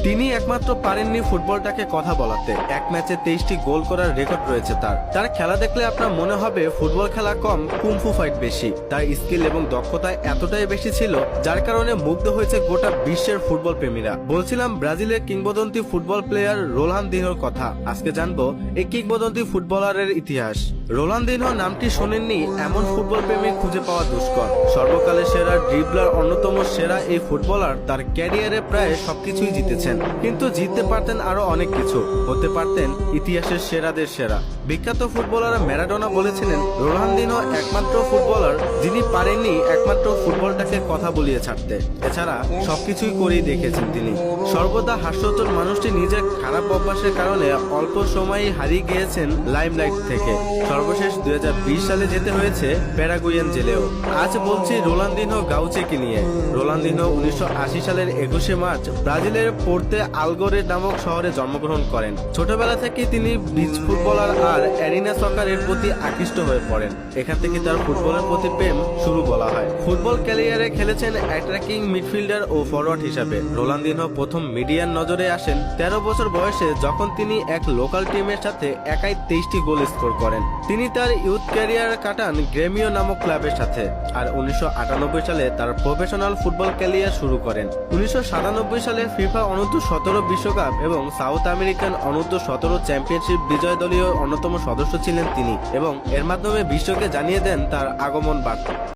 তিনি একমাত্র পারেননি ফুটবলটাকে কথা বলাতে। এক ম্যাচে 23টি গোল করার রেকর্ড রয়েছে তার খেলা দেখলে আপনার মনে হবে ফুটবল খেলা কম, কুমফু ফাইট বেশি। তার স্কিল এবং দক্ষতা এতটাই বেশি ছিল যার কারণে মুগ্ধ হয়েছে গোটা বিশ্বের ফুটবল প্রেমীরা। বলছিলাম ব্রাজিলের কিংবদন্তি ফুটবল প্লেয়ার রোনালদিনহোর কথা। আজকে জানবো এই কিংবদন্তি ফুটবলারের ইতিহাস। রোনালদিনহো নামটি শোনেননি এমন ফুটবল প্রেমী খুঁজে পাওয়া দুষ্কর। সর্বকালের সেরা ড্রিবলার, অন্যতম সেরা এই ফুটবলার তার ক্যারিয়ারে প্রায় সবকিছুই জিতেছেন, কিন্তু জিততে পারতেন আরো অনেক কিছু, হতে পারতেন ইতিহাসের সেরাদের সেরা। বিখ্যাত ফুটবলার ম্যারাডোনা বলেছিলেন রোনালদিনহো একমাত্র ফুটবলার যিনি পারেননি একমাত্র ফুটবলটাকে কথা বলিয়ে ছাড়তে। এছাড়া সবকিছুই করেই দেখেছেন তিনি। সর্বদা হাস্যোজ্জ্বল মানুষটি নিজের খারাপ অভ্যাসের কারণে অল্প সময়ই হারিয়ে গিয়েছেন লাইমলাইট থেকে। সর্বশেষ 2020 সালে যেতে হয়েছে প্যারাগুয়েন জেলেও। আজ বলছি রোনালদিনহো গাউচেকে নিয়ে। রোনালদিনহো 1980 সালের 21শে মার্চ ব্রাজিলের পোর্তে আলগোরে নামক শহরে জন্মগ্রহণ করেন। ছোটবেলা থেকে তিনি বিচ ফুটবলার আর অ্যারিনা সকারের প্রতি আকৃষ্ট হয়ে পড়েন। এখান থেকে তার ফুটবলের প্রতি প্রেম শুরু বলা হয়। ফুটবল ক্যারিয়ারে খেলেছেন অ্যাটাকিং মিডফিল্ডার ও ফরওয়ার্ড হিসাবে। রোনালদিনহো প্রথম মিডিয়ার নজরে আসেন 13 বছর বয়সে, যখন তিনি এক লোকাল টিমের সাথে একাই 23টি গোল স্কোর করেন। তিনি তার ইউথ ক্যারিয়ার কাটান গ্রেমিও নামক ক্লাবের সাথে, আর 1998 সালে তার প্রফেশনাল ফুটবল ক্যারিয়ার শুরু করেন। 1997 সালে ফিফা অনূর্ধ্ব-17 বিশ্বকাপ এবং সাউথ আমেরিকান অনূর্ধ্ব-17 চ্যাম্পিয়নশিপ বিজয় দলীয় অন্যতম সদস্য ছিলেন তিনি, এবং এর মাধ্যমে বিশ্বকে জানিয়ে দেন তার আগমন বার্তা।